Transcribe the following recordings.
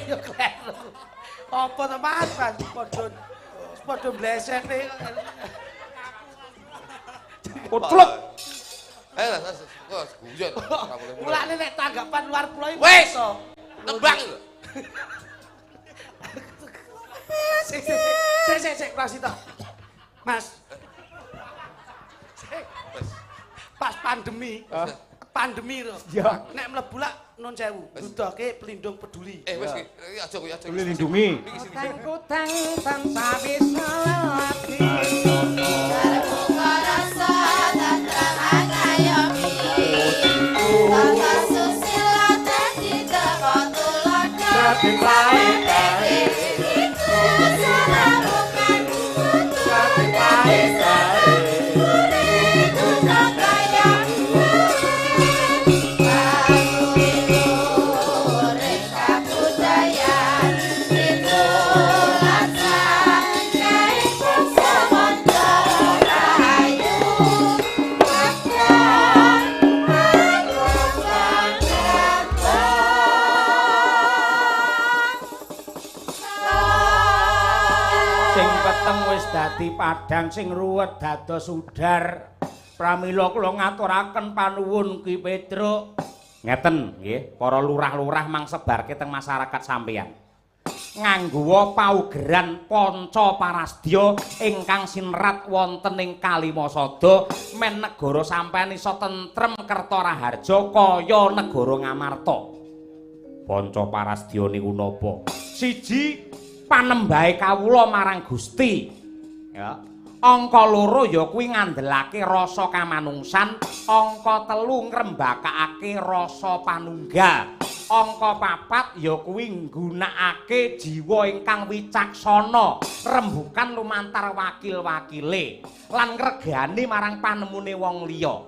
yo kleru. Apa to Mas? Padha blesek nih. Kutluk. Lah, kok guyon. Mulane nek tanggapan luar pulau iki Wis. Nembang lho. Sik, Mas itu. Mas. Pas pandemi lho. Ya. Nek mlebu lak nun sewu, dudoke pelindung peduli. Wis iki aja kuwi aja. Lindungi. Kutang tansah bisa lelati. Terbuka rasa dan terang ngayomi. Tata susila dadi tekon tulodo. Dadi pae-pae. Itu selamukan kutu. Dadi pae-pae. Uriku kakayamu. Aku itu urip kabudayan. Itu lasa kain bangsa Rahayu. Sing peteng wis dadi padhang sing ruwet dados udar. Pramila kula ngaturaken panuwun Ki Petruk. Ngeten nggih, para lurah-lurah mang sebarke teng masyarakat sampeyan. Ngangguwa paugeran panca parasdya ingkang sinerat wonten ing Kalimasada men negara sampeyan isa tentrem kerta raharja kaya negara Ngamarta. Panca parasdya niku napa? Siji, panembahe kawula marang Gusti. Ya. Angka loro ya kuwi ngandelake rasa kamanungsan, angka telu ngrembakake rasa panunggal. Angka papat ya kuwi nggunakake jiwa ingkang wicaksana, rembukan lumantar wakil-wakile lan ngregani marang panemune wong liya.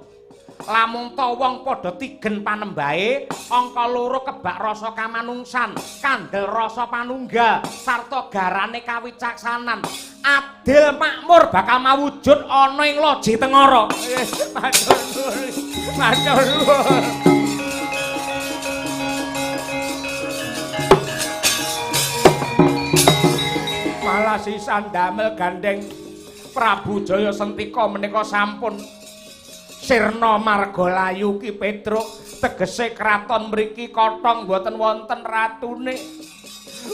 Lamun ta wong padha tigen panembahe, angka loro kebak rasa kamanungsan, kandel rasa panunggal, sarta garane kawicaksanan. Adil makmur bakal mawujud ana ing loji tengara. Matur nuwun. Matur nuwun. Malah sisan damel gandeng Prabu Jaya Sentika menika sampun sirna margalayu Ki Petruk, tegese kraton mriki kothong boten wonten ratune.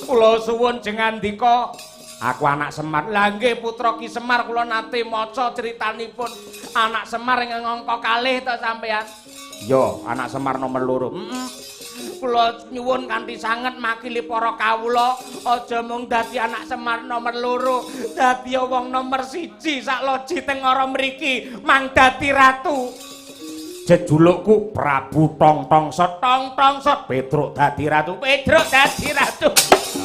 Kula suwun jengandika, aku anak Semar. Lah nggih putra Ki Semar, kula nate maca critanipun anak Semar ing angka kalih to sampean. Yo, anak Semar nomor 2. Kula nyuwun kanthi sanget makili para kawula aja mung dadi anak Semar nomor 2, dadi wong nomor 1 sak loji tengara mriki, mang dadi ratu. Jejulukku Prabu Tong Sot, Petruk dadi ratu, Petruk dadi ratu.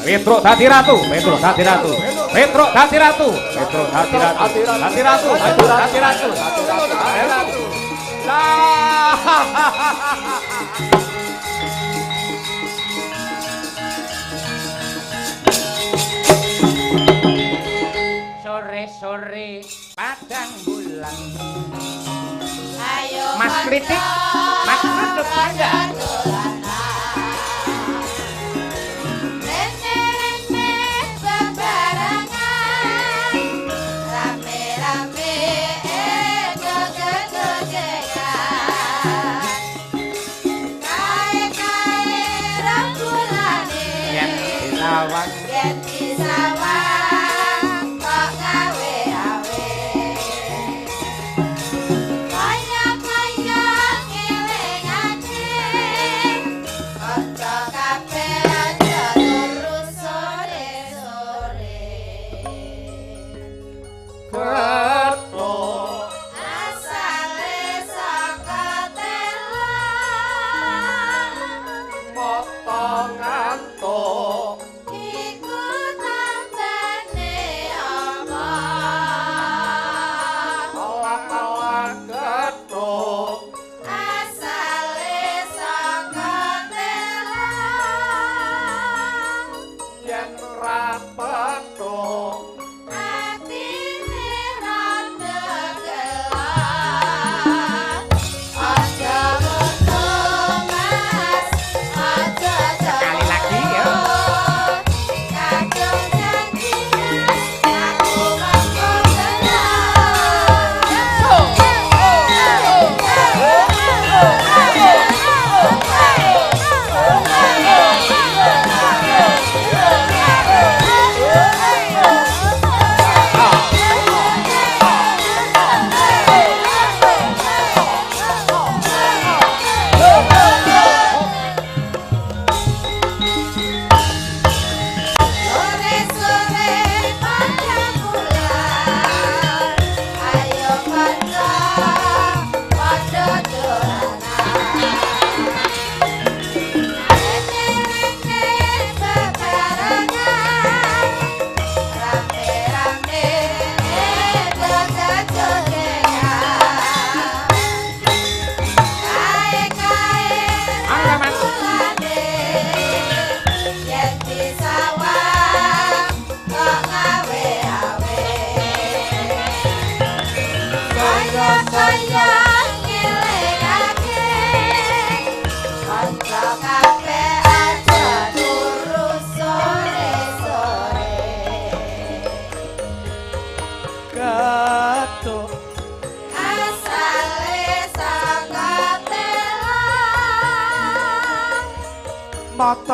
Petruk dadi ratu, Petruk dadi ratu. Petruk dadi ratu, Petruk dadi ratu. Dadi ratu, Petruk dadi ratu. Dadi ratu. Sore-sore padang bulan. Ayo Mas Kritik, Mas Kritik ada. Rene-rene bebarengan, rame-rame goge-gogean. Kae-kae rambulane, Yen disawang, yen disawang kok gawe awe. Kaya-kaya ngelingake, ojo kabeh aja turu sore-sore. Ketok Asale saka telo, potongan iku tandane apa? awak-awak ketok Asale saka telo, yen ora petok atine rada gelap. Aja mutu mas, aja sekali lagi ya.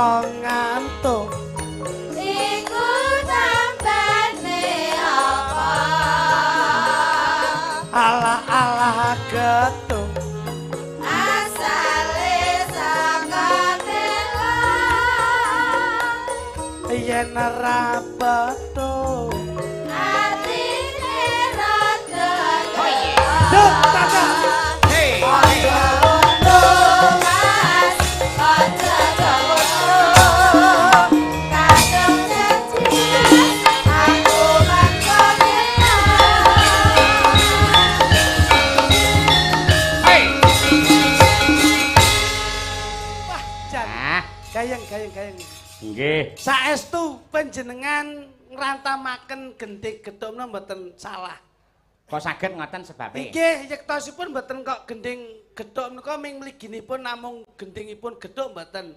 iso ngantuk iku tambane apa ala-ala getuk asale saka telan yen ora betul atine rada Duk, tangga. Hei. Hei. Wah, jan. Nah, Gayeng. nggih. Saestu panjenengan ngrantamaken gendhing gedhokna mboten salah. Kok saged ngoten sebabe? Nggih, yektosipun mboten kok gendhing gedhok menika ming mliginipun namung gendhingipun gedhok mboten.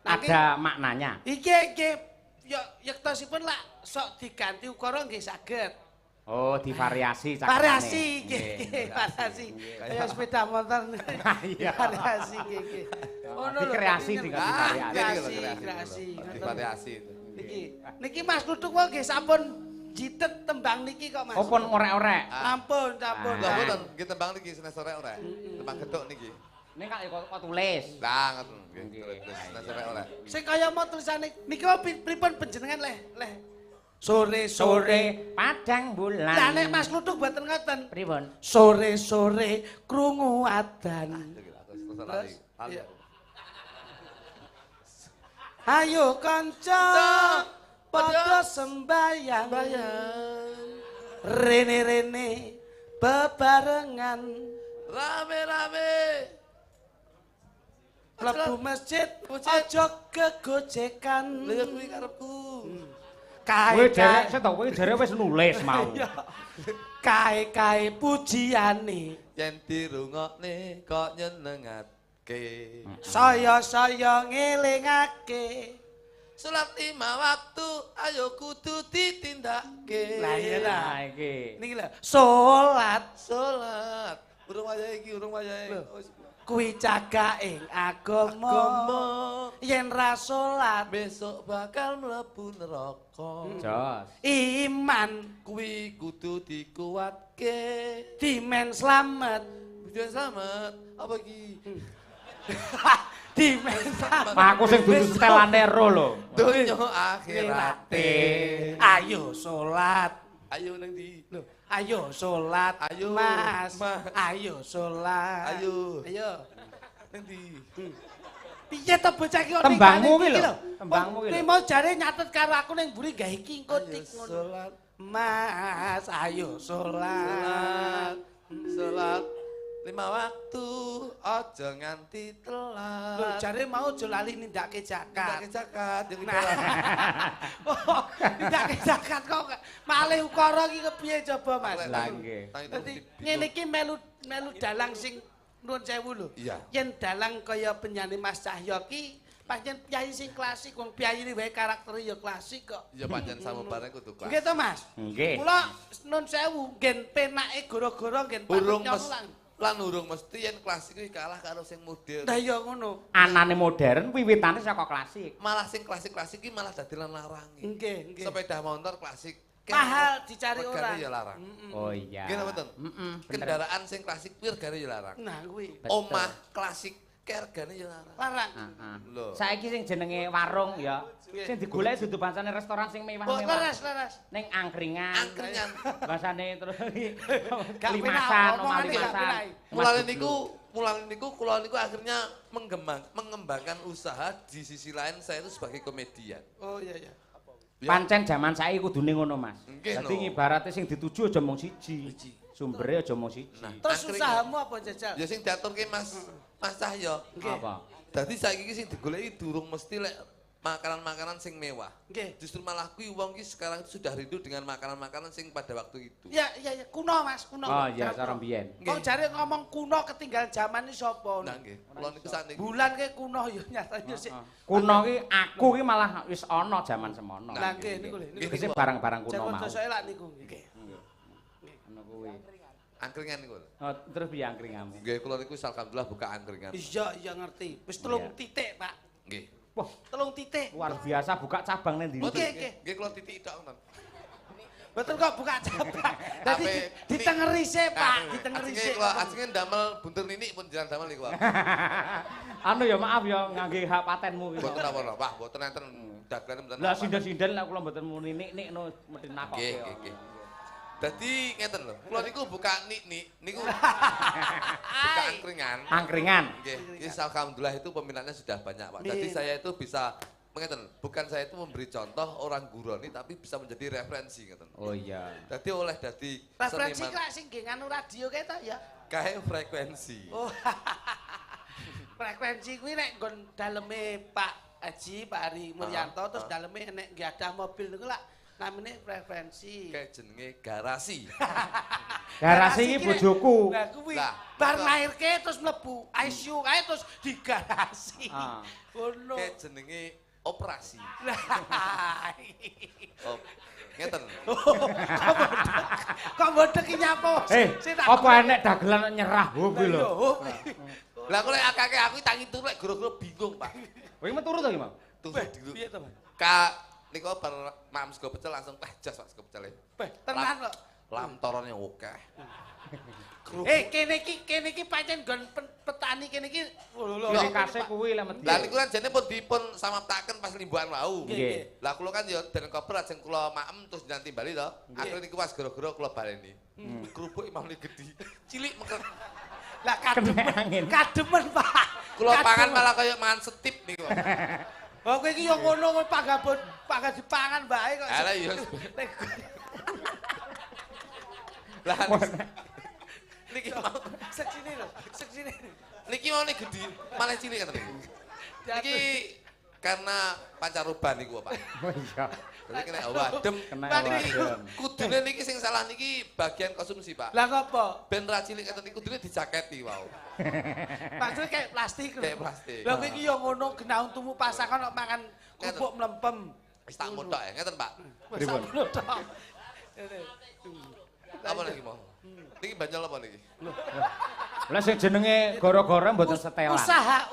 Ada maknanya. Nggih, ya yektosipun lak sok diganti ukara nggih saged. Oh, divariasi cakapane. Variasi nggih, variasi. Kaya sepeda motor. Iya. Variasi nggih. Ngono lho. Dikreasi Niki- dengan divariasi. Kreasi. Divariasi itu. Niki Mas Luduk kok nggih sampun jitet tembang niki kok Mas. Oh, pun orek-orek. Ampun. Lah mboten nggih tembang niki senesore ora. Tembang gedhok niki. Ini kok tulis. Lah ngoten nggih. Senesore ora. Sing kaya mau tulisane niki wae pripun panjenengan leh. Sore padang bulan. Lah nek Mas Luduk mboten ngoten. Pripun? Sore krungu adan. Terus Iya. Ayo kanca padha sembayang. Rene bebarengan Rame-rame. mlebu masjid aja kegojekan. Lha kuwi karepku. Kowe Kae derek seto kowe derek wis nulis mau. kae pujiane. Yen dirungokne kok nyenengake. Saya ngelingake. Salat 5 waktu ayo kudu ditindakake. Lah iya lah. Nah iki. Niki lho, salat Salat. Urung wayahe iki, urung wayahe. kuwi cagake agama. Agama Yen ra salat besok bakal mlebu neraka. Jos. iman Kuwi kudu dikuatke. dimen slamet. Tujuan selamat. Apa iki? Dimen slamet. Aku sing dudu setelane ro lho. Donya akhirate. Ayo salat. Ayo nang ndi? Loh, ayo salat. Ayo, Mas. Mas. Ayo salat. Ayo. Nang Nang ndi? Piye to bocah iki kok Tembangmu ninggali ki iki lho, tembangmu ki lho. Ki mau jare nyatet karo aku ning mburi gawe iki engko Ayo tik ngono. salat. Mas, ayo salat. Salat 5 waktu aja nganti Lho, telat. jare mau aja lali nindakake Nindakake zakat. zakat yang Nah. Oh, nindakake zakat kok malih ukara iki kepiye coba, Mas? Lah nggih. Dadi ngene iki melu dalang sing nuwun sewu lho. Iya. Yen dalang kaya penyanyi Mas Cahyo ki pancen piyayi sing klasik, wong piyayi wae karaktere ya klasik kok. Ya pancen sama bareng kudu kelas. Nggih to, Mas? Nggih. Kula nuwun sewu, ngen penake goro-goro ngen Urung nyong lan urung mesti yen klasik iki kalah karo sing modern. Lah ya ngono. Anane modern wiwitane saka klasik. Malah sing klasik-klasik iki malah dadi lan larangi. Nggih. Sepeda motor klasik Mahal dicari regane orang. ya larang. Oh iya. Nggih napa mboten? Bener. Kendaraan sing klasik kuwi regane ya larang. Nah, kuwi Betul. Omah klasik ki regane ya larang. larang. Heeh. Lho. Saiki sing jenenge warung ya, sing digoleki dudu bangsane restoran sing Oh, mewah-mewah. leres. Ning angkringan. Angkringan. Bahasane terus Gak limasan, penak, omah omongane gak limasan. penak. Mulane niku kula niku akhirnya mengembangkan usaha di sisi lain saya itu sebagai komedian. Oh iya. Ya. Pancen jaman saiki kudune ngono, Mas. Nggih, Dadi no. ngibarate sing dituju aja mung siji. Sumbere aja mung siji. Nah, Terus angkringan. usahamu apa jajal? Ya sing diaturke Mas Cahyo. Nggih. Apa? Dadi saiki iki sing digoleki durung mesti lek makanan-makanan sing mewah. Nggih. Justru malah kuwi wong ki sekarang sudah rindu dengan makanan-makanan sing pada waktu itu. Ya, kuno Mas, kuno. Oh iya, cara mbiyen. Kok jare ngomong kuno ketinggalan zaman iki sapa? Nah nggih, kula niku sakniki. Bulan ke kuno ya nyatanya sih. Kuno ki aku ki malah wis ana jaman semono. Lah nggih niku lho. Nggih, Iki barang-barang kuno Jangan mau. dosa elak niku. Nggih. Ngono kuwi. Angkringan niku. Oh, terus piye angkringanmu? Nggih, kula niku alhamdulillah buka angkringan. Iya ngerti. Wis telung Iya. titik, Pak. Nggih. Wah, 3 titik. luar biasa buka cabang ning ndi. Oke. Nggih kula titik tok nonton. Betul kok buka cabang. Dadi Ape- ditengeri sih, Pak, ditengeri sih. Ajenge ndamel buntur ninik pun jalan damel niku. Anu ya maaf ya ngangge hak patenmu iki. Mboten apa-apa, Pak, mboten enten dagelane mboten. Lah sinden-sinden lek kula mboten muni nik no mesti nakoke. Nggih. Dadi ngeten lho, kula niku buka nik niku buka angkringan. Angkringan. Nggih, alhamdulillah itu peminatnya sudah banyak, Pak. Jadi Amin. saya itu bisa ngeten, bukan saya itu memberi contoh orang guroni tapi bisa menjadi referensi ngeten. Oh iya. Dadi oleh dadi Referensi seniman kok sing nggih nganu radio kae ta ya. kae frekuensi. Oh. Frekuensi kuwi nek nggon daleme Pak Haji, Pak Ari Muryanto terus daleme nek nggih ada mobil niku lak namine frekuensi. Kayak jenenge garasi. Garasi iki bojoku. Lah kuwi Lah, bar betul. lairke terus mlebu ICU kae terus di garasi. Ah. Ngono. Kayak jenenge operasi. Lah. Oh, ngeten. Kok bodhek iki nyapa? Sing tak apa enek dagelan nyerah hobi lho. Lah kok lek akeh aku tak ngitung lek goro-goro bingung, Pak. Kowe iki turu to iki, Mang? Tuh dulu. Piye to, Mas? Kak niku bar mam sego pecel langsung jas Pak sego pecel. Tenan kok. Lamtorone akeh. Kene iki pancen nggon petani kene iki lho. Ciri khase kuwi lek medhi. Lah niku kan jane pun dipun samaptaken pas limbuhan wau. Nggih. Lah kula kan ya den koper ajeng kula maem terus nanti bali to. Akhire niku pas goro-goro kula baleni. Kerupuk imamne gedhi. Cilik mengker. Lah Kena angin. kademen, Pak. Kula pangan malah kaya mangan setip niku. Oh, kowe iki yo ngono kowe panggabon dipangan bae kok. Alah iya. Lah niki mau Seksine lho, seksine. niki mau nih gedhi malah cilik kan niku. Niki karena pancaroban niku, Pak. Oh iya. Jadi kena wadem. Kena Pak, niki wadem. kudune niki sing salah niki bagian konsumsi, Pak. Lah ngopo? Ben ra cilik keten niku kudune dijaketi wau. Maksudnya kayak plastik lho. Kayak plastik. Lah kowe iki yo ngono genah untumu pasangan kok makan kerupuk mlempem. Wis tak mutok ya, ngeten, Pak. Wis Pripun? ngono tok. Apa niki mau? Niki banjol apa niki? Lah sing jenenge gara-gara mboten setelan.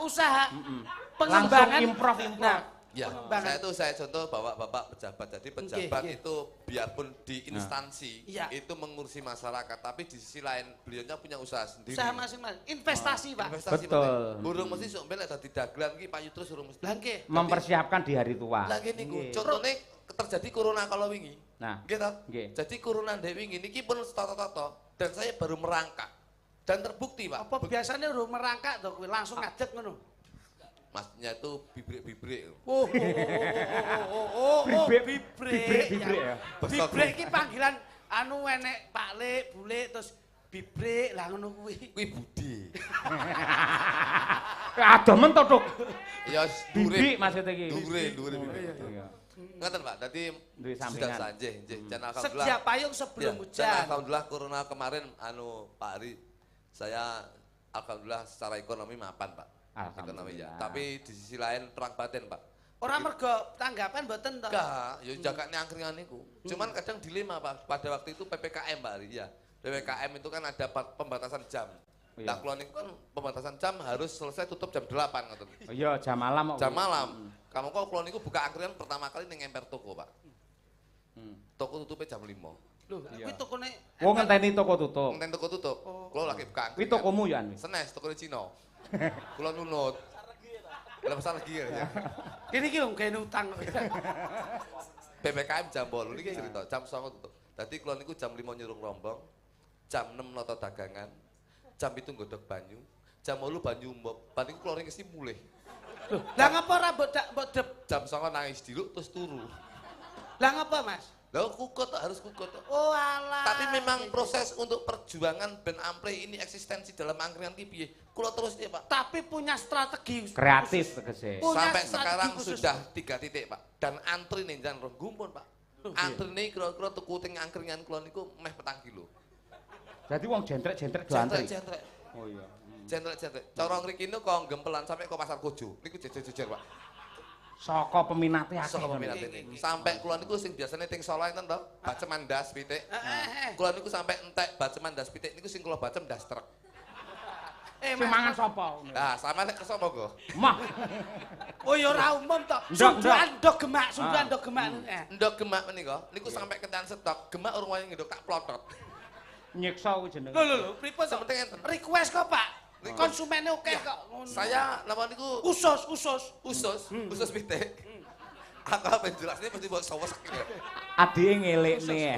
Usaha Langsung pengembangan improv. Nah, Ya, pengembangan. saya contoh bapak-bapak pejabat. Jadi pejabat Nggih. itu biarpun di instansi Iya. itu mengurusi masyarakat, tapi di sisi lain beliaunya punya usaha sendiri. usaha masing-masing. Investasi, Pak. Investasi Betul. penting. Burung mesti sok mbel dadi dagelan iki payu terus urung mesti. Lah nggih. Mempersiapkan di hari tua. Lagi niku, Nggih. contohnya terjadi corona kalau wingi. Nah, Gitu. nggih. Jadi corona ndek wingi niki pun toto-toto dan saya baru merangkak. Dan terbukti, Pak. Apa biasanya urung merangkak to kowe langsung ngadeg ngono. Maksudnya itu bibrik-bibrik. Oh, Bibrik, bibrek ya. Bibrek iki panggilan anu enek Pak Lek, Bulek terus bibrek lah ngono kuwi. Kuwi budi. Adomen to, Tuk. Ya Bibi maksudnya iki. Dure bibrik. Iya. Ngaten, Pak. Dadi Duwe sudah sampingan. sanjih, nggih. Dan alhamdulillah. Setiap payung sebelum Ya, dan hujan. alhamdulillah corona kemarin Pak Ari saya alhamdulillah secara ekonomi mapan, Pak. Ekonomi ya. Alhamdulillah. Tapi di sisi lain perang batin, Pak. Ora mergo tanggapan mboten to. Enggak, ya jakakne angkringan niku. Cuman kadang dilema, Pak. Pada waktu itu PPKM, Pak Ari, ya. PPKM itu kan ada pembatasan jam. Iya. Nah, kalau niku kan pembatasan jam harus selesai tutup jam 8 ngoten. Oh iya, jam malam kok. Jam malam. Kamu kok kalau niku buka angkringan pertama kali ning emper toko, Pak. Toko tutupnya jam 5. Lho, kuwi tokone Wong ngenteni toko tutup. Ngenten toko tutup. Kalau lagi buka Kuwi angkringan. tokomu ya, An? Senes toko Cina. Kula nunut. Kula besar lagi ya. kene iki wong kene utang. PPKM jam 8 niki cerita, jam 09.00 tutup. Dadi kula niku jam 5 nyurung rombong, jam 6 nata dagangan, jam 7 nggodhog banyu, jam 8 banyu mbok. Bar niku kula ngisi mulih. Lho, lah ngapa ora mbok dep? Jam 09.00 nangis diluk terus turu. Lah ngapa, Mas? Lah kukut harus kukut. Oh alah. Tapi memang proses untuk perjuangan Ben Ampre ini eksistensi dalam angkringan ki piye? Kula terus ya, Pak. Tapi punya strategi. Kreatif tegese. Punya Sampai strategi sekarang khusus. sudah 3 titik, Pak. Dan antri nih jan gumpun, Pak. Antri nih kira-kira tuku teng angkringan kula niku meh 4 kilo. Jadi wong jentrek-jentrek do antri. Jentrek-jentrek. Oh iya. Jentrek-jentrek. Cara ngriki niku kok gempelan sampai ke pasar Kojo. Niku jejer-jejer, Pak. Saka peminate akeh. Saka peminat ini. Sampai kula niku sing biasane teng Solo enten to, baceman das pitik. Eh. Kula niku sampai entek baceman das pitik niku sing kula bacem das truk. Sing mangan sapa? Nah, sama nek kersa monggo. Mah. Oh ya ora umum to. Ndok, Sundukan ndok gemak, sundukan ndok gemak. Ndok gemak menika niku sampe kentekan stok, gemak urung wani ndok tak plotot. Nyiksa kuwi jenenge. Lho, pripun to? Sementing enten. Request kok, Pak. Konsumennya oke kok. Saya napa niku usus pitik. Aku apa jelasnya mesti mbok sowes. Adike ngelekne.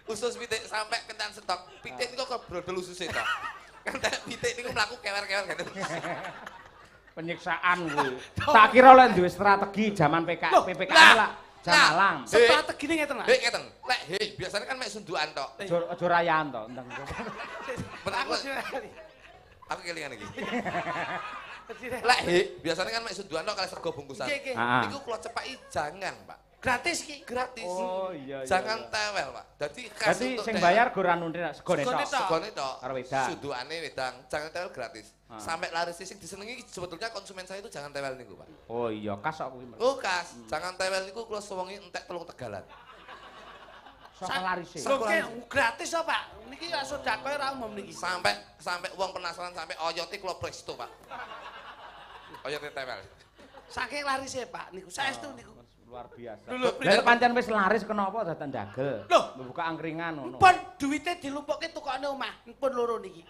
Usus pitik sampai kentekan stok. Pitik niku kok brodol ususe to. Kentek pitik niku mlaku kewer-kewer ngene. Penyiksaan kuwi. Tak kira lek duwe strategi zaman PPKM lah. Jamalang. Strategine ngeten lah. Ngeten. Lek biasanya kan mek sundukan tok. Aja rayaan to, ndang. Aku kelingan iki. Lek biasanya kan mek sundukan tok kali sego bungkusan. Niku kula cepaki jangan, Pak. Gratis ki. Gratis. Oh iya. Jangan tewel, Pak. Dadi khas Dadi untuk sing bayar go ranune segone tok. segone tok. Karo wedang. Sundukane wedang, jangan tewel gratis. Sampai laris sing disenengi sebetulnya konsumen saya itu jangan tewel niku, Pak. Oh iya, kas kok kuwi. Oh, kas. Jangan tewel niku kula suwengi entek 3 tegalan. Saka larise. Oke, gratis to, Pak. Niki gak sedekah ora umum niki. Sampai wong penasaran sampai oyote kula presto, Pak. Oyote tewel. Saking larise, Pak. Niku saestu niku. Luar biasa. Lho, Lah pancen wis laris kenapa dadan dagel? Loh. Buka angkringan ngono. Pun duwite dilumpukke tukokne omah. Pun loro niki.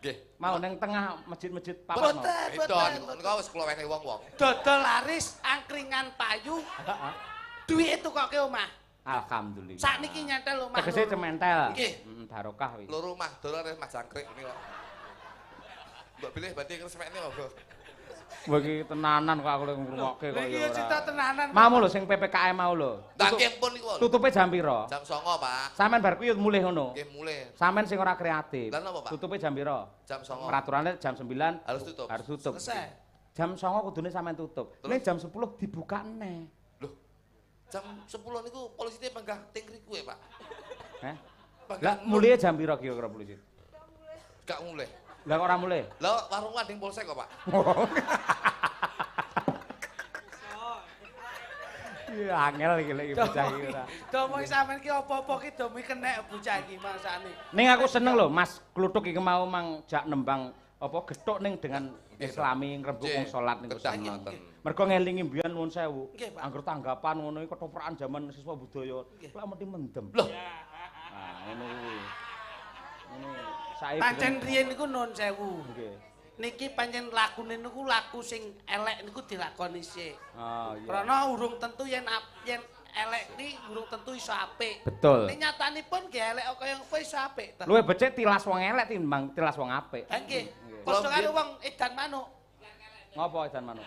Nggih. Mau ning tengah masjid-masjid papat mau. Edon, niku wis kula wenehi wong-wong. Dodol laris angkringan payu. Duwike tukoke omah. Alhamdulillah. Sakniki nyentel omah. Tegese cementel. Nggih. Barokah wi. Loro omah dolar mas jangkrik niku. Mbok pilih berarti kesemekne monggo. Wah iki tenanan kok aku lek ngrungokke kok Iki ya cerita ora. tenanan. Mau lho sing PPKM mau lho. Nggih pun niku. Tutupe jam pira? Jam 09.00, Pak. Sampeyan bar kuwi mulih ngono. Nggih mulai. Sampeyan sing ora kreatif. Lah napa, Pak? Tutupe jam pira? Jam 09.00. Peraturannya jam 9 Harus tutup. Harus tutup. Selesai. Jam 09.00 kudune sampeyan tutup. Terus? Ning jam 10 dibuka neh. Loh. Jam 10 niku polisine panggah ting riku ya, Pak. Heh. Panggah Lah mulih jam pira kira-kira polisi? gak mulai. Lah kok ora mulih? Lah warung wading polsek kok, Pak. Iya angel iki lek bocah iki ora. Domong sampean ki apa-apa ki domi kenek bocah iki maksane. Ning aku seneng lho Mas Kluthuk iki mau mang jak nembang apa gethuk ning dengan Islami ngrembug wong salat niku Kedah seneng. ngoten. Mergo ngelingi mbiyen nuwun sewu. Nggih, Pak. Angger tanggapan ngono iki ketoprakan zaman siswa budaya. Lah mesti mendem. Loh. Nah, ngono kuwi. Ngono saiki. Pancen riyen niku nuwun sewu. Nggih. Niki pancen lakune niku laku sing elek niku dilakoni sik. Oh iya. Karena urung tentu yen elek ni urung tentu iso apik. Betul. Ning nyatanipun nggih elek kaya apa iso apik. Luwih becik tilas wong elek timbang tilas wong apik. Ha nggih. Nggih. Padha karo wong edan manuk. Ngopo edan manuk?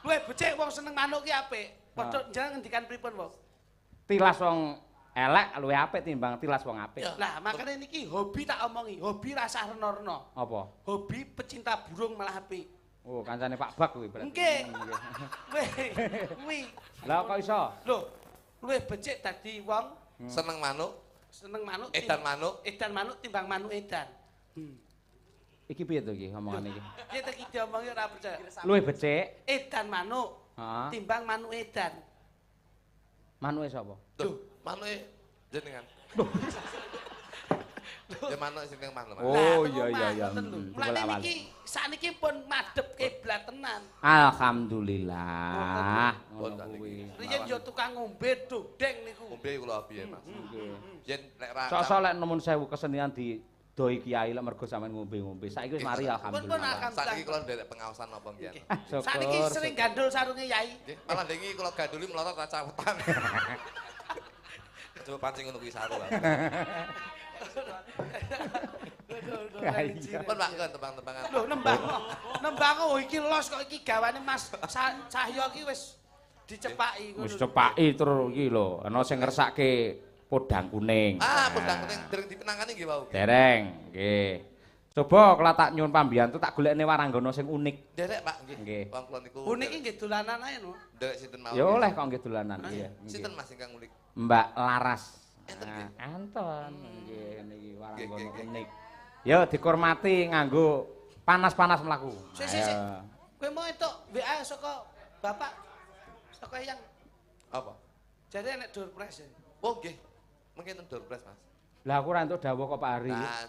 Luwih becik wong seneng manuk ki apik. Padha njenengan ngendikan pripun, Wong? Tilas wong elek luwih apik timbang tilas wong apik. Lah, makane niki hobi tak omongi, hobi rasa rena-rena. Apa? Hobi pecinta burung malah apik. Oh, kancane Pak Bak kuwi berarti. Nggih. Kuwi. Lah kok iso? Lho, luwih becik dadi wong Seneng manuk, seneng manuk. edan manuk. Edan manuk timbang manuk edan. Iki piye to iki omongane iki? Piye to iki diomongi ora percaya. Luwih becik, Edan manuk heeh. timbang manuk edan. Manuke sapa? Duh, manuke jenengan. Ya manuk sing nang manuk. Oh iya iya iya. Mulane niki sakniki pun madhep kiblat tenan. Alhamdulillah. Oh, Ngono kuwi. Riyen yo tukang ngombe dodeng niku. Ngombe kula piye, Mas. Nggih. Yen nek ra Sok-sok lek nemen sewu kesenian di doi kiai lek mergo sampean ngombe-ngombe. Saiki wis mari Pun alhamdulillah. akan saiki kula nderek pengawasan napa mbiyen. Syukur. Sakniki sering gandul sarunge Yai. Nggih, malah niki kula ganduli melotot ra cawetan. Coba pancing ngono kuwi saru. Pun Pak kan tembang-tembangan. Lho nembang. Nembang oh iki los kok iki gawane Mas Cahyo iki wis dicepaki ngono. Wis cepaki terus iki lho, ana sing ngersake podang kuning. Ah, podang kuning dereng dipenangani nggih wau. Dereng, nggih. Coba kalau tak nyuwun pambiyantu tak golekne waranggana sing unik. Derek Pak nggih. Nggih. Wong kula niku. Unik iki nggih dolanan ae no. Derek sinten mawon. Ya oleh kok nggih dolanan nggih. Sinten Mas ingkang unik? Mbak Laras. Enten nggih. Anton nggih niki waranggana Nggih, nggih. unik. Ya dikurmati nganggo panas-panas mlaku. Sik. Kowe mau entuk WA saka bapak saka yang Apa? jadi enek door prize ya. Oh nggih. Mungkin door prize Mas. Lah aku ora entuk dawuh kok Pak Ari. Nah,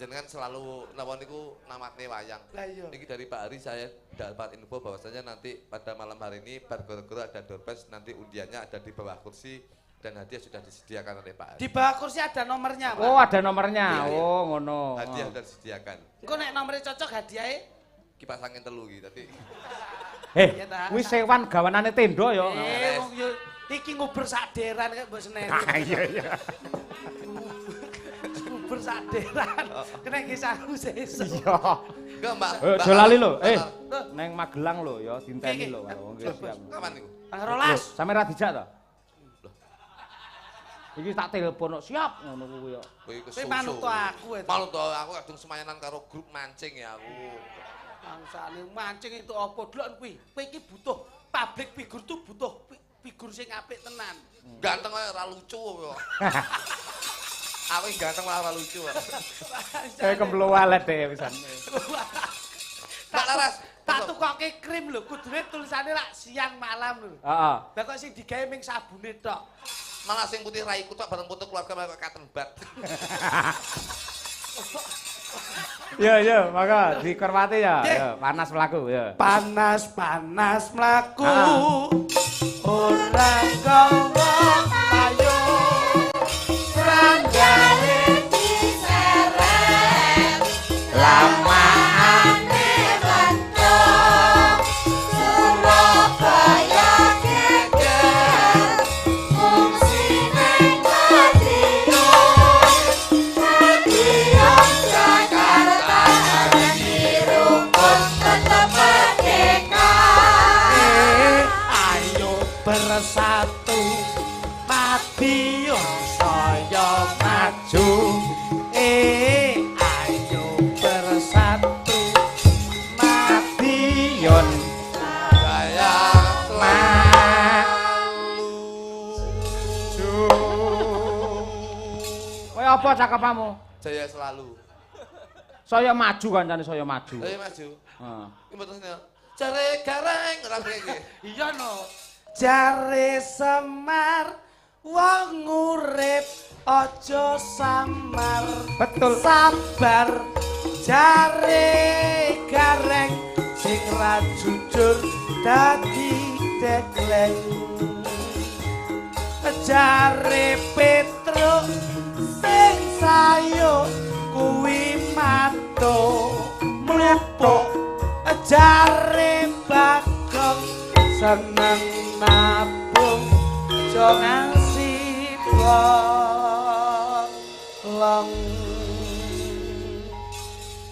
jenengan selalu napa niku namatne wayang. Lah iya. Ini dari Pak Ari saya dapat info bahwasanya nanti pada malam hari ini bar goro-goro ada doorpress, nanti undiannya ada di bawah kursi dan hadiah sudah disediakan oleh Pak Ari. Di bawah kursi ada nomornya, Pak. Oh, ada nomornya. Iya, iya. Oh, ngono. Hadiah sudah disediakan. Engko nek nomornya cocok hadiahnya Ki pasangin telu iki tadi. Iya, ta. Wis sewan gawanane tenda ya. wong yo iki nguber sak deran kok mbok seneni. Iya iya. Nguber sak deran. Kena iki saku sesuk. Iya. Enggak, Mbak. Aja lali lho. Mbak. Neng Magelang lho ya dinteni lho. Iki, Nggih siap. Kapan niku? Tanggal Loh, 12. sampe ra dijak ta? Iki tak telepon siap ngono kuwi ya. Kowe iku Kowe manut to aku itu. Manut to aku kadung semayanan karo grup mancing ya aku. Bangsane mancing itu apa delok kuwi. Kowe iki butuh public figure tuh butuh figur sing apik tenan. Ganteng ae ora lucu kok. Aku iki ganteng malah ora lucu kok. Kayak kemblo walet deh pisan. Pak Laras, Tak tukoke krim lho, kudune tulisane lak siang malam lho. Heeh. Lah kok sing digawe ming sabune tok. malah sing putih raiku tok bareng foto keluarga malah katen bat. Yo, maka dikormati ya. Yo, panas mlaku ya. Panas mlaku. Ora gawa ayo. Ranggane diseret lamaane bentuk Surabaya geger fungsine stadion Jakarta dirukun tetep merdeka. Ayo bersatu Madiun saya maju. Ayo bersatu Madiun Saya Kowe apa cakapamu? Jaya selalu. Saya maju kancane saya maju. Saya maju. Heeh. Iki mboten jare gareng ora iki. iya no. Jare Semar wong urip aja samar. Betul. Sabar jare gareng sing ra jujur dadi degleng. Jare Petruk sing sayo kuwi mato mlepok. Jare Bagong seneng nabung aja ngasih bolong.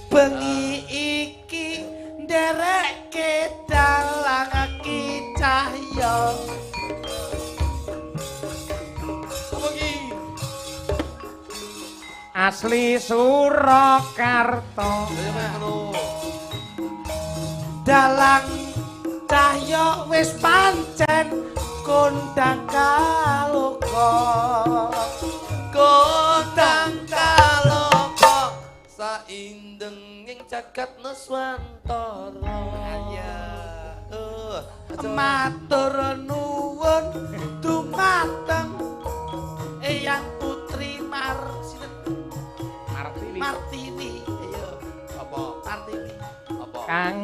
Bengi iki nderekke dalang Ki Cahya. Asli Surakarta. Saya ngono. Dalang Cahya wis pancen kondang kaloka. Kondang kaloka Saindenging jagat nuswantara. matur nuwun dumateng Eyang Putri Martini. Martini. Ayo, Apa? Martini. Apa? Kang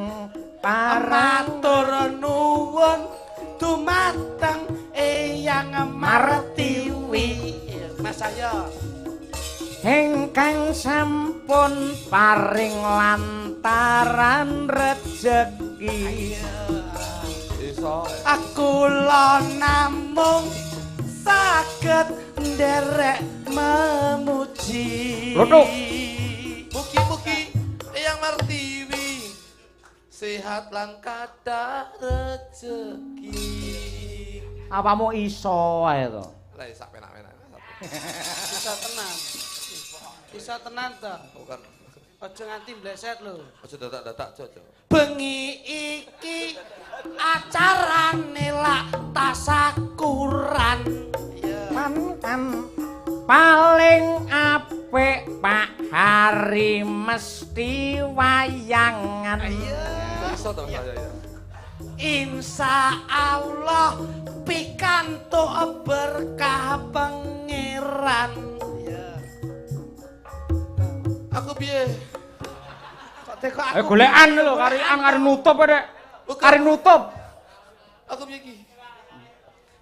parang Matur nuwun dumateng Eyang Martiwi. Mas saya ingkang sampun paring lantaran rejeki. Iso. aku lo namung saged nderek memuji. Lodo. Mugi-mugi Eyang Martiwi sehat lan kathah rejeki. Apamu iso ae to? Lah sak penak-penak. Bisa tenang. Bisa tenang to. Bukan. Aja nganti mbleset lho. Aja dadak-dadak aja. Bengi iki acarane lak tasakuran. Mantan paling apik Pak Hari mesti wayangan. Iso to saya ya. Insya Allah pikantuk berkah pangeran. piye? Kok teko Ayo aku. golekan lho kari nutup rek. Kari nutup. Aku piye iki?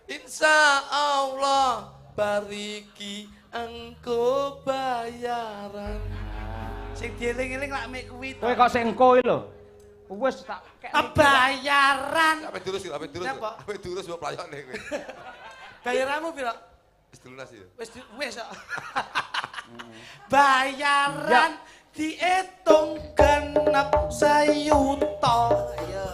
Insya Allah bariki engko bayaran. Sing dieling-eling lak mek kuwi to. Kowe kok sing engko lho. Wis tak Bayaran. Ape durus iki, ape durus. Napa? Ape durus mbok playone kowe. Bayaranmu piro? Wis dilunasi ya. Wis kok. Bayaran diitung genep sayuta. Ayo.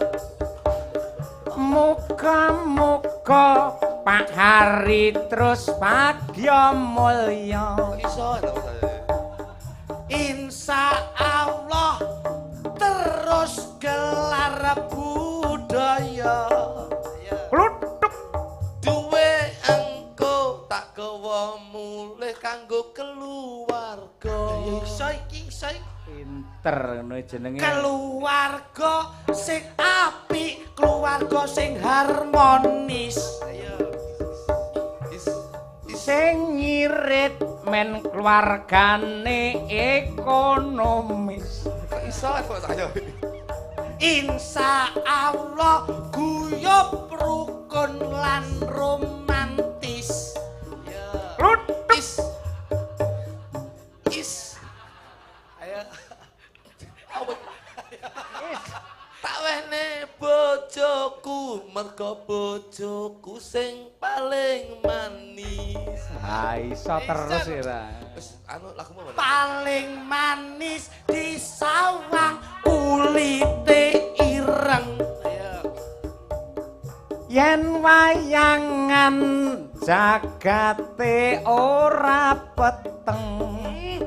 Muga-muga Pak Hari terus padya mulya. Iso ta saya. Insya Allah terus gelar budaya. Kluthuk. Duwe engko tak gawa mulih kanggo keluarga. Ya iso iki, iso iki. Pinter ngono jenenge. Keluarga sing apik, keluarga sing harmonis. Ayo. Sing ngirit men keluargane ekonomis. Iso kok saya. Insya Allah guyub rukun lan romantis. Ya. Kluthuk. Is. Ayo. Tak wehne bojoku mergo bojoku sing paling manis. Ha iso terus ya. Wis anu lagumu mana? Paling manis di sawang kulite ireng. Ayo. Yen wayangan jagate ora peteng.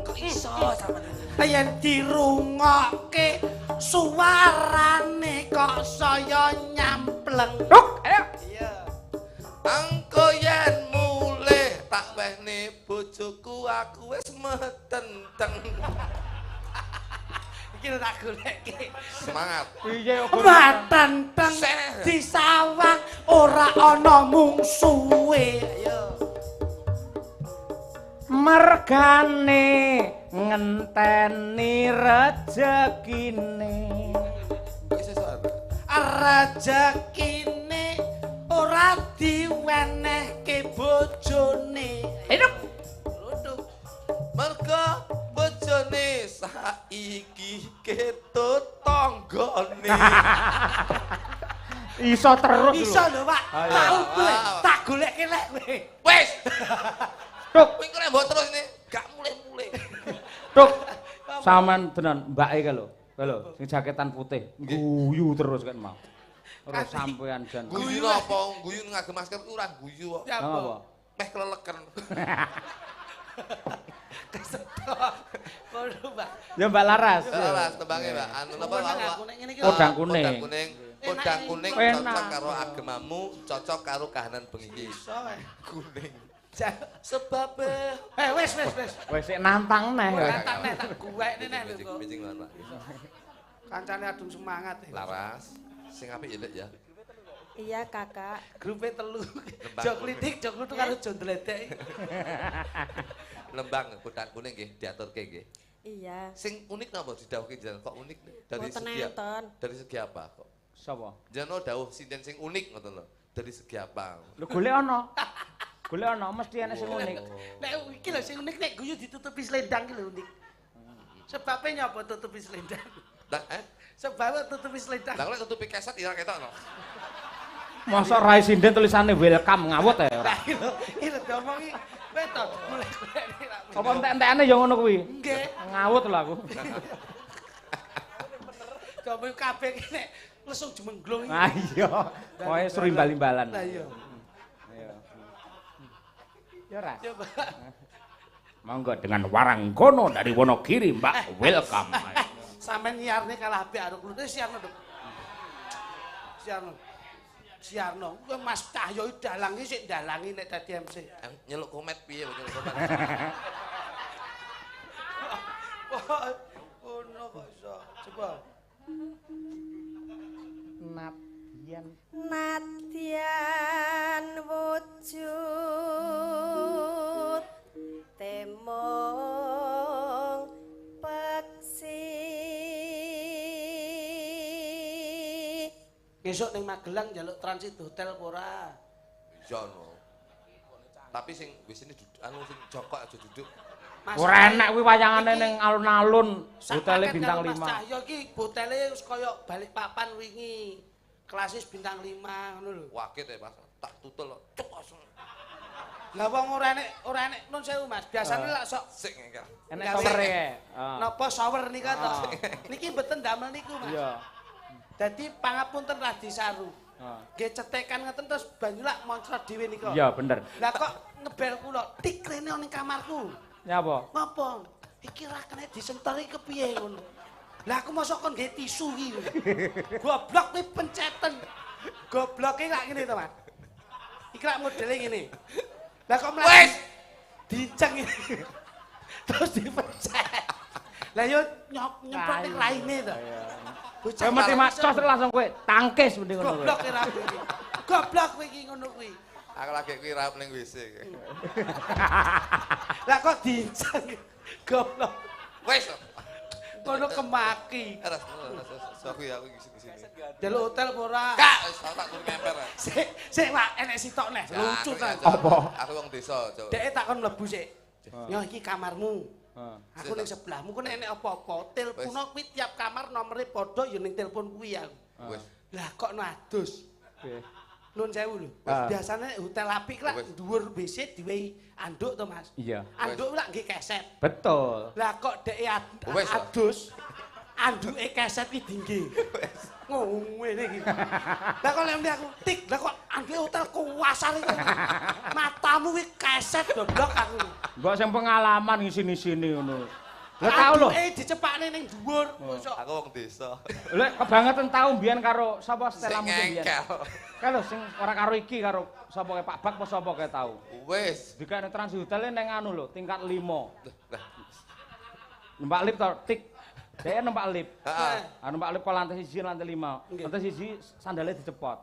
Kok iso sampeyan? Yen dirungokke suarane kok saya nyampleng. Duk, ayo. Iya. Angko yen mulih tak wehne bojoku aku wis metenteng. Iki lho tak goleke. Semangat. Piye Matenteng di sawang ora ana mungsuhe. Ayo. mergane ngenteni rejekine. Rejekine ora diwenehke bojone. Hidup. Lunduk. Mergo bojone saiki ketut tanggane. Iso terus Iso lho, Pak. Tak goleke lek kowe. Wes. Tuk, Kowe kok mbok terus ini gak mulai-mulai. tuk. Saman tenan mbake ka lho. Lho, sing jaketan putih. Guyu terus kan mau. Ora sampean jan. Guyu napa? Guyu ngagem masker ku ora guyu kok. Ya Apa? Meh keleleken. Kono, Pak. Ya Mbak Laras. Laras tembange, Mbak. Anu napa Aku nek ngene iki. Podang kuning. Podang kuning. Podang kuning Enak. cocok karo agamamu, cocok karo kahanan bengi. Iso. Kuning. Sebab wis. Wis sik nantang neh. Ora tak nek tak guwekne neh lho kok. Bijing lan, Pak. Kancane adung semangat. Laras, sing apik ya, Lek ya. Iya kakak. Grupe telu. Jok klitik, jok kluthuk karo Jon Dledek. Lembang Podang kuning nggih diaturke nggih. Iya. Sing unik napa didhawuhke jenengan kok unik dari Mboten segi enten. dari segi apa kok? Sapa? Jenengan dawuh sinden sing unik ngoten lho. Dari segi apa? Lho golek ana. Golek ana mesti ana sing unik. Nek iki lho sing unik nek guyu ditutupi selendang iki lho unik. Sebabnya nyapa tutupi selendang? Lah Sebabnya tutupi selendang. Lah lek tutupi keset ira ketokno. Mosok rai sinden tulisane welcome ngawut ya ora. Lah iki lho diomongi kowe to golek-golek nek. Apa entek-entekane ya ngono kuwi? Nggih. Ngawut lho aku. Coba kabeh iki nek lesung jumenglung iki. Ah iya. Koe surimbal-imbalan. Lah iya. Iya. Ya ora. Coba. Monggo dengan Waranggono dari Wonogiri, Mbak. Welcome. Sampeyan nyiarne kalah apik karo klute siarno, Dok. Siarno. Kowe Mas Cahyo dalangi sik dalangi nek dadi MC. Nyeluk komet piye nyeluk komet. Oh no kok iso. Coba. Nadyan wujud temong Ngesuk ning Magelang njaluk transit hotel apa ora? Iya no. Tapi sing wis ini anu sing jongkok aja duduk. Ora enak kuwi wayangane ning alun-alun hotele bintang 5. Mas Cahyo iki hotele wis kaya Balikpapan wingi. Klasis bintang 5 ngono lho. Wakit ya Mas, tak tutul kok. Cuk. Lah wong ora enek nun sewu Mas. Biasane lak sok Sik ngengkel. Enek sowere. napa shower nika to. Niki mboten damel niku Mas. Iya. Dadi pangapunten Radi Saru. Nggih cetekan ngeten terus banyu lak moncrot dhewe nika. Iya bener. Lah kok ngebel kula tik rene ning kamarku. Nyapa? Ngapa? Iki ra kena disentor iki kepiye ngono. Lah aku mosok kon nggae tisu iki. Goblok kuwi penceten. Gobloke lak ngene to, Mas. Iki lak modele ngene. Lah kok mlaku dinceng iki. Terus dipencet. Lah yo nyemprot ning raine to. Saya mesti macos langsung kowe tangkis mending ngono. Goblok ra iki. Goblok kowe iki ngono kuwi. Aku lagi kuwi rap ning WC. Lah kok dinceng. Goblok. Wes. Ngono kemaki. Terus aku ya aku sini. Jaluk hotel apa ora? Kak, wis tak tur ngemper. Sik Pak, enek sitok neh. Lucu ta. Apa? Aku wong desa, Cuk. Dek takon mlebu sik. Yo iki kamarmu. Aku ning sebelahmu ku enek apa-apa. Telepono kuwi tiap kamar nomere padha ya ning telepon kuwi aku. Wis. Lah kok adus. Nun sewu lho. Biasane hotel apik lak dhuwur WC diwehi anduk to Mas. Iya. Anduk lak nggih keset. Betul. Lah kok dek adus. Anduke keset iki dingge. Ngene iki. Lah kok lek aku tik, lah kok anduke hotel kuwasar iki. Matamu kuwi keset goblok aku. Mbok sing pengalaman ngisini-sini ngono. Lah tau lho. Dicepakne ning dhuwur. Mosok. Aku wong desa. Lek kebangetan tau mbiyen karo sapa Stella Sing mbiyen. ngengkel. Kalau sing ora karo iki karo sapa kae Pak Bak apa sapa kae tau. Wis. Dikane transit hotele ning anu lho, tingkat 5. Lah. Numpak lift to, tik. Dhek numpak lift. Heeh. Numpak lift ke lantai 1 lantai 5. Lantai 1 sandale dicepot.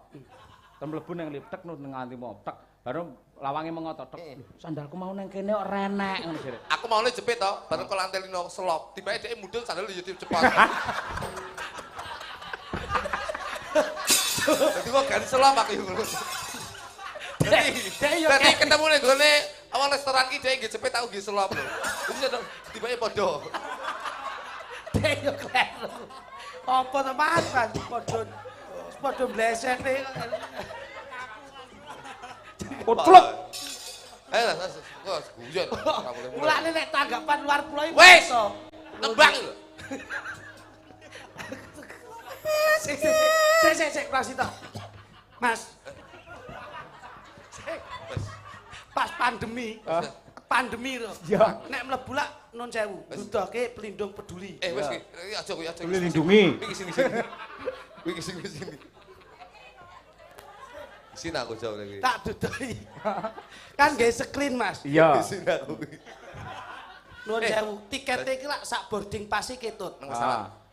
Terus mlebu ning lift tek ning lantai 5. Tek. Baru lawange mengotot tek. Sandalku mau ning kene kok renek ngono jare. Aku mau jepit to, bareng ke lantai 5 selop. Tiba-tiba dhek mudhun sandal yo cepet. Dadi kok gan selop aku ngono. Dadi ketemu ning gone awal restoran ki dhek nggih jepit aku nggih selop lho. Tiba-tiba padha. Dek yo kleru. Apa to Mas? Padha blesete. Kutluk. Lah, kok guyon. Mulane nek tanggapan luar pulau iki Wes. Nembang lho. Sik, Prasito. Mas. Pas pandemi lho. Ya. Nek mlebu lak nun sewu, dudoke pelindung peduli. Wes ki, aja kuwi aja. Dilindungi. Iki sini. Iki sini. Sini aku jauh lagi. Tak dudoi. Kan nggih screen, Mas. Iya. Sini aku. Nun sewu, tikete iki lak sak boarding pass ketut.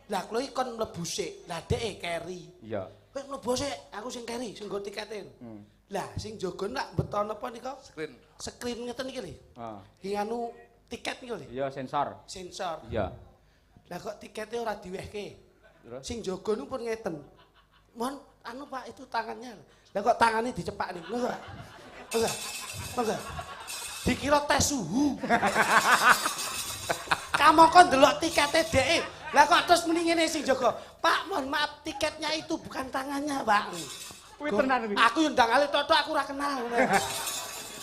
Lah kula iki kon mlebu sik. Lah dhek carry. Iya. Kowe mlebu sik, aku sing carry, sing nggo tikete. Lah sing jaga nak beton apa nika? Screen. Screen ngeten iki lho. Heeh. Anu tiket niku lho. Iya sensor. Sensor. Iya. Lah kok tiketnya ora diwehke. Terus? Sing jaga nu pun ngeten. Mohon anu Pak itu tangannya. Lah kok tangannya dicepak nih. Enggak. Dikira tes suhu. Kamu kok ndelok tiketnya dhek. Lah kok terus muni ngene sing jaga. Pak, mohon maaf tiketnya itu bukan tangannya, Pak. Kuwi tenan iki. Aku yo ndang ale tok aku ora kenal.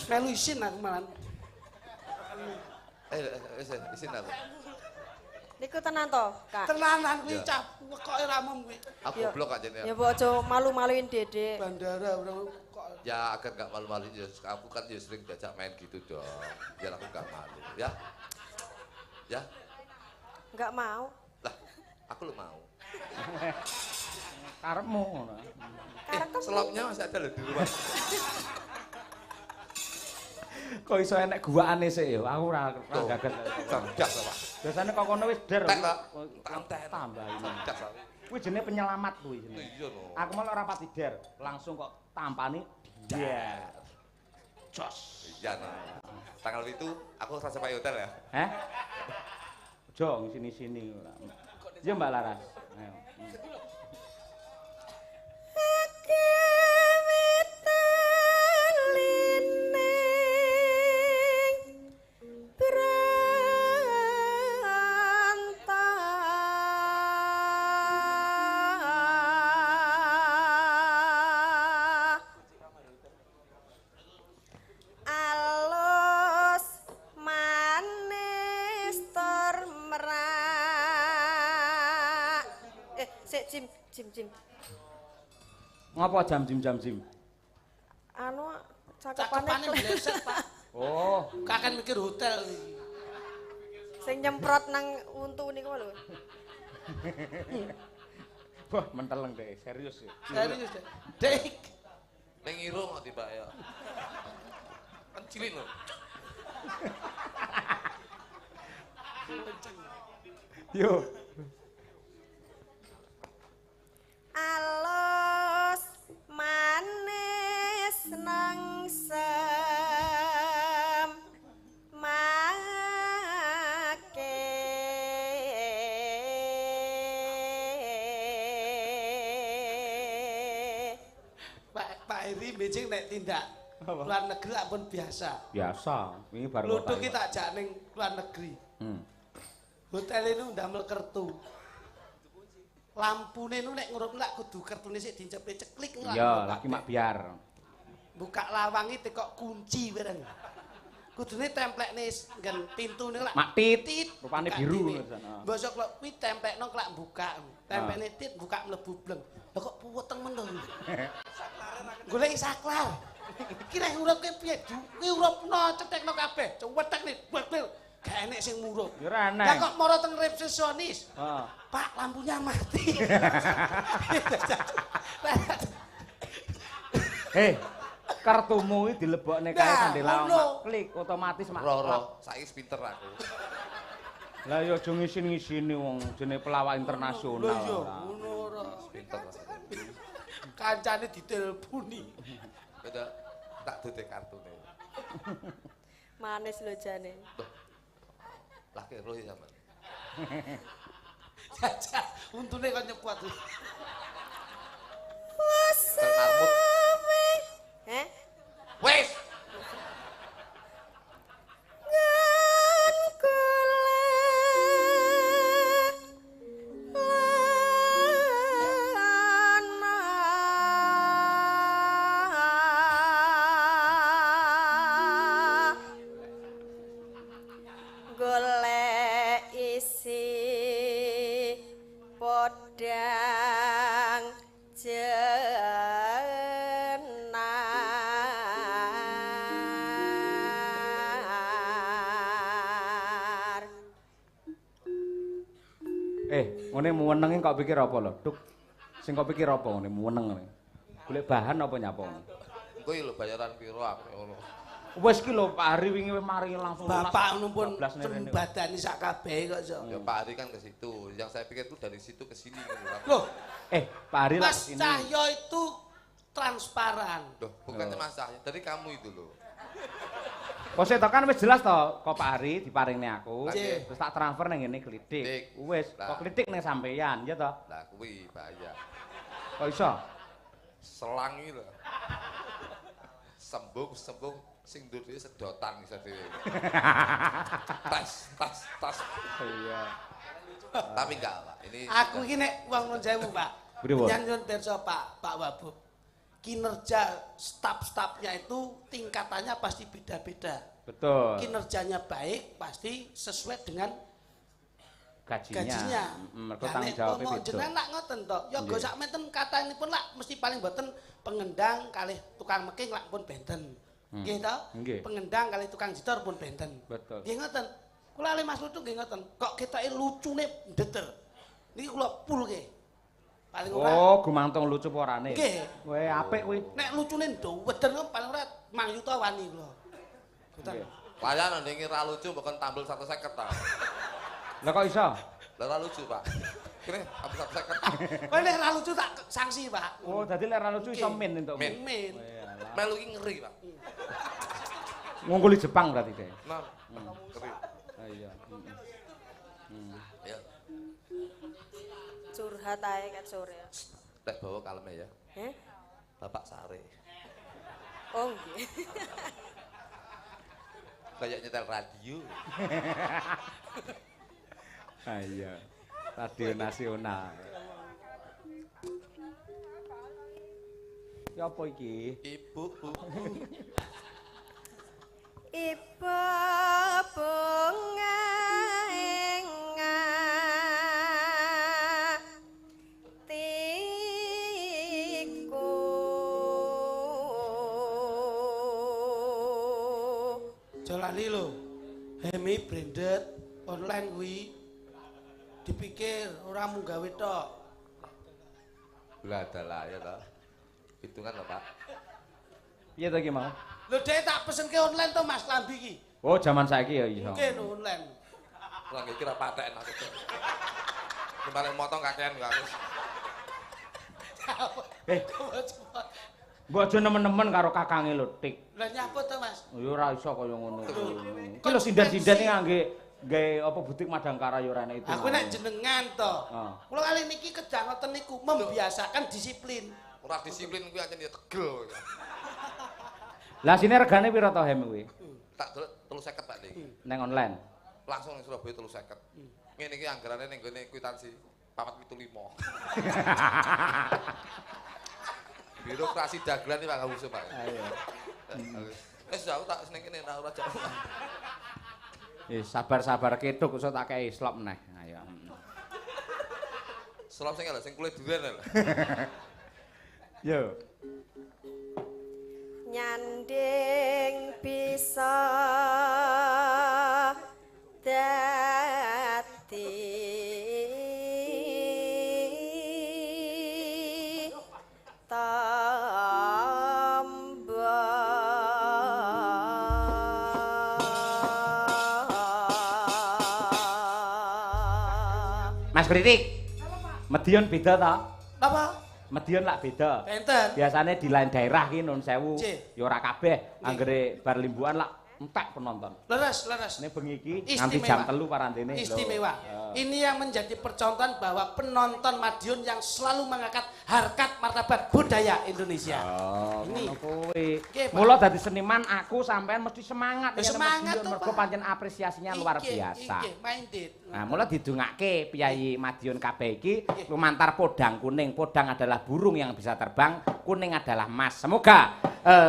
Melu isin aku malah. Isin aku. Niku tenan to, Kak? Tenanan kuwi cah wekoke ramum kuwi. Aku goblok aja nih. Ya mbok aja malu-maluin Dedek. Bandara kok Ya agar gak malu-malu ya aku kan ya sering diajak main gitu dong. Biar aku gak malu, ya. Ya. Enggak mau. Lah, aku lu mau. Karepmu ngono. Karepmu. Selopnya masih ada loh di rumah. Kok iso enek guwaane sik ya? Aku ora gaget. Cerdas apa? Biasane kok kono wis der. Tek, Pak. Tambah ini. Cerdas aku. Kuwi jenenge penyelamat kuwi jenenge. Iya no. Aku malah ora pati der, langsung kok tampani der. Jos. Iya no. Tanggal itu aku rasa pakai hotel ya. Heh? Ojo sini-sini ora. Ya Mbak Laras. Ayo. Jim. Ngapa jam-jim? Anu Cakepane cakepane bleset, Pak. Oh, Kaken mikir hotel. sing nyemprot nang untu niku lho. wah menteleng deh, serius ya. Serius, Dek. Ning irung kok tiba ya. Kan cilik lho. Yo. Alus manis nang Pak Eri mejing nek tindak luar negeri ampun biasa. Biasa, ini baru Lho kita ajak ning luar negeri. Hotel ini ndamel kertu. Lampune nu nek ngurup lak kudu kertune sik dicepet-ceklik lak. Iya, lagi mak biar. Buka lawangi tekok kunci bareng. Kudune templekne nggen pintune lak Mak tit, rupane biru Katine. ngono sana. Mbosok lak kuwi templekno lak buka. Tempelne tit buka mlebu bleng. Lah kok puweteng men lho. Golek saklar. Kira urip ke piye? Kuwi uripno cetekno kabeh. Cuwetek nih, betul. Gak enek sing murup. Ya ora enek. Lah kok mara teng resepsionis. Heeh. Pak, lampunya mati. Hei, kartumu iki dilebokne kae Nah, sandhe lawan ngono. mak klik otomatis mak. Roro, saiki pinter aku. Lah ya aja ngisin-ngisini wong jenenge pelawak internasional. Lho iya, ora. ngono ora. Pinter. Kancane diteleponi. Beda tak dodek kartune. manis lho jane. Lah kero ya sampean. Jaja, untune kok nyepot. Kang Marmut. Heh? Wes. Ngan golek isi podang jenar. Ngene muwenenge kok pikir apa lho? Duk. Sing kok pikir apa ngene muweneng ngene? Golek bahan apa nyapa ngene? Engko lho bayaran piro aku ngono. Wis ki lho Pak Ari wingi maringi langsung Bapak nu pun 12 nene. badani sak kabeh kok iso. Ya Pak Ari kan ke situ. Yang saya pikir tuh dari situ ke sini ngono. Loh, Pak Ari lah Mas sini. Cahyo itu transparan. Loh, bukannya Mas Cahyo, dari kamu itu loh. Kok sik to kan wis jelas to kok Pak Ari diparingne aku. Nggih. Terus tak transfer ning ngene klitik. Klitik. Wis, Lah. kok klitik ning sampeyan ya to? Lah kuwi bahaya. Kok iso? Selang iki lho. Sembung sing ndur dhewe sedotan iso dhewe. Tas. Iya. Tapi enggak, Pak. Ini Aku iki nek wong nun sewu, Pak. Pripun? Nyanyun pirsa Pak Wabub. Kinerja staf-stafnya itu tingkatannya pasti beda-beda. Betul. Kinerjanya baik pasti sesuai dengan gajinya. Mergo tanggung jawab Mau beda. jenengan lak ngoten to. Ya go sak menten katanipun lak mesti paling boten pengendang kalih tukang meking lak pun benten. Nggih to? Nggih. Pengendang kalih tukang jitor pun benten. Betul. Nggih ngoten. Kula ale Mas Lutu nggih ngoten. Kok ketoke lucune ndeter. Niki kula pulke. Paling ora. Oh, gumantung lucu apa orane. Nggih. Weh, apik kuwi. Nek lucune ndoweden kok paling ora mang yuta wani kula. Ngoten. Nggih. layan ndenge ra lucu bukan tampil 150 ta. Lah kok iso? Lah ra lucu, Pak. Kene tampil 150. Kowe nek ora lucu tak sanksi, Pak. Oh, dadi lek ra lucu iso Nggih. min entuk. Min. Min. Melu iki ngeri, Pak. Ngungkuli Jepang berarti deh. Nah, ngeri. Iya. Ya, Curhat ae ket sore. tek bawa kaleme ya. Heh? Bapak Sare. Oh nggih. Kayak nyetel radio. Iya. Radio nasional. Ya apa iki? Ibu, Bu. Ibu bunga enga tinggal Jalani lho. Hemi branded online kuwi dipikir ora mung gawe tok. Lah dalah ya toh. Hitungan lho, Pak. Piye to iki mau? Lho dhek tak pesenke online to Mas klambi iki. Oh, zaman saiki ya iso. Mungkin online. Lah iki ora paten aku. Ini paling motong kakean gak aku. Mbok aja nemen-nemen karo kakange lho, Tik. Lah nyapa to Mas? Ya ora iso kaya ngono. Iki lho sinden-sinden ngangge gawe apa butik Madangkara ya ora enak itu. Aku nek jenengan to. Heeh. Kula kali niki kedang ngoten niku membiasakan disiplin. Ora disiplin kuwi ancen ya tegel. Lah sine regane pira to hem kuwi? Tak delok 350 Pak niki. Neng online. Langsung ning Surabaya 350. Ngene iki anggarane ning gone kwitansi 475. Birokrasi dagelan iki Pak Gawusu Pak. Ayo. Wis aku tak seneng kene ora jauh. Sabar-sabar ketuk iso tak kei slop meneh. Ayo. Selop sing lho sing kulit duren lho. Yo. Nyanding bisa dadi Mas Kritik. Medion beda ta? Apa? Medion lak beda. Benten. Biasane di lain daerah ki Nun Sewu Cih. ya ora kabeh anggere bar limbuan lak entek penonton. Leres, leres. Ini bengi iki Istimewa. nganti jam 3 parantene. Istimewa. Ya. Ini yang menjadi percontohan bahwa penonton Madiun yang selalu mengangkat harkat martabat budaya Indonesia. Oh, Ini. ngono kuwi. Oke, Pak. Mula dadi seniman aku sampean mesti semangat Ya, yen semangat Madiun, toh, mergo Pak. pancen apresiasinya luar Iki, biasa. Iki, minded. Nah, mula didongake Piyayi Madiun kabeh iki lumantar podang kuning. Podang adalah burung yang bisa terbang, kuning adalah emas. Semoga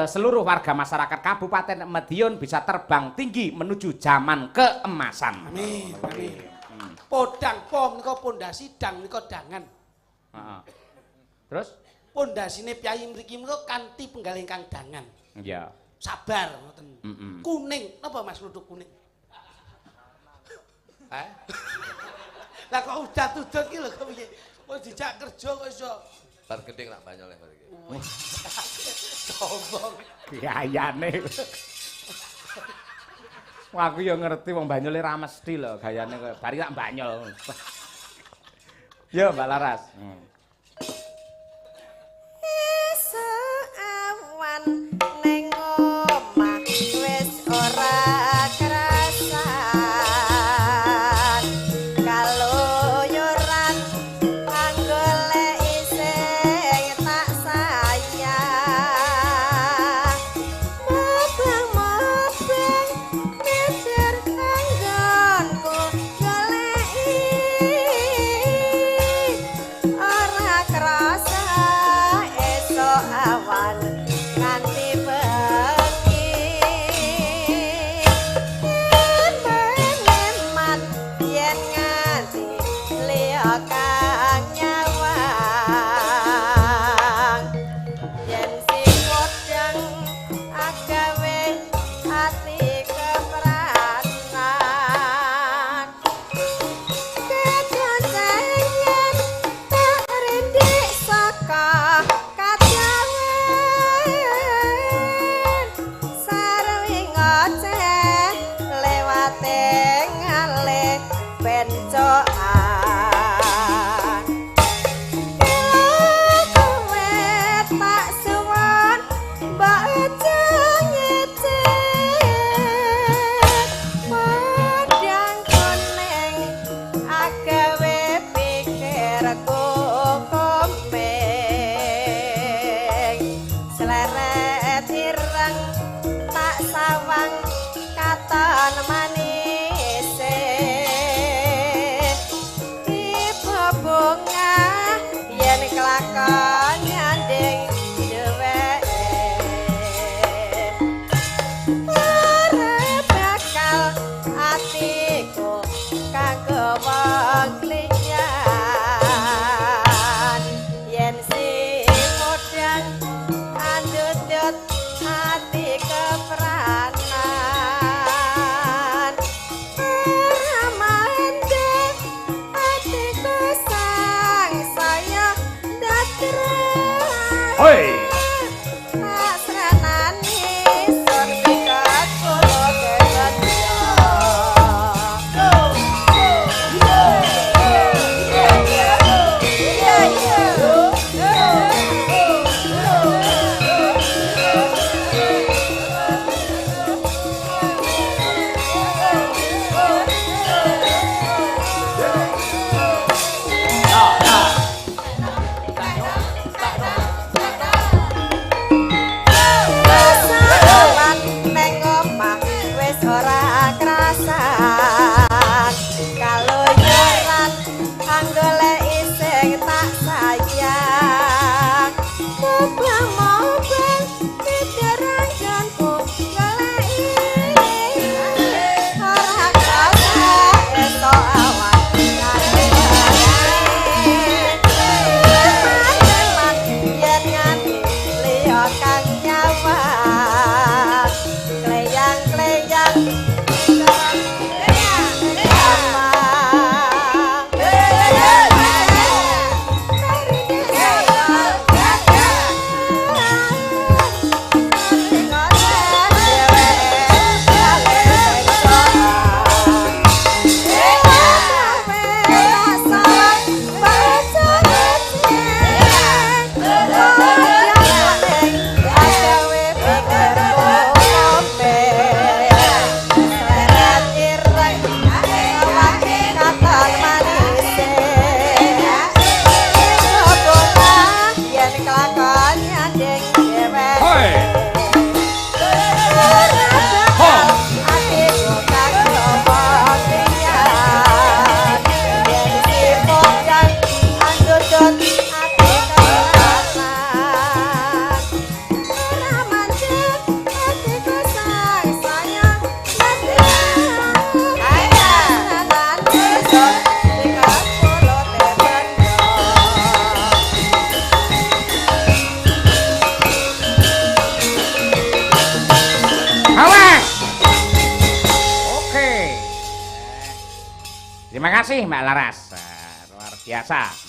seluruh warga masyarakat Kabupaten Madiun bisa terbang tinggi menuju zaman keemasan. Amin, amin. Podang, pom nika pondasi, dang nika dangan. Heeh. Terus? Pondasine Piyayi mriki menika kanthi penggal ingkang dangan. Iya. Sabar ngoten. Mm-mm. Kuning, napa Mas Luduk kuning? Eh? Lah kok udat-udat ki lho kok piye? Wis dijak kerja kok iso. Bar gending nak banyol bar iki. Sombong. Gayane. Wah, aku ya ngerti wong Banyol ra mesti lho gayane koyo bari tak Banyol. Yo Mbak Laras. esuk awan ning omah wis ora kerasan kaluyuran anggolek isih tak sayang mobeng mikir kanggonku goleki ora krasa esuk awan nganti bengi eman yen nganti liya kang nyawang yen sing kodang agawe ati kepranan kejajayan tak rindik saka kajawen sarwi ngoceh lewate ngale bencokan kowe tak suwon mbak aja ngecek padang kuning agawe pikirku kompeng seleret ireng tak sawang katon manise tiba bunga yen kelakon nyanding dheweke ora bakal atiku kanggo wong liyan yen sing modang andut ati kepranan Terima kasih Mbak Laras. Luar biasa.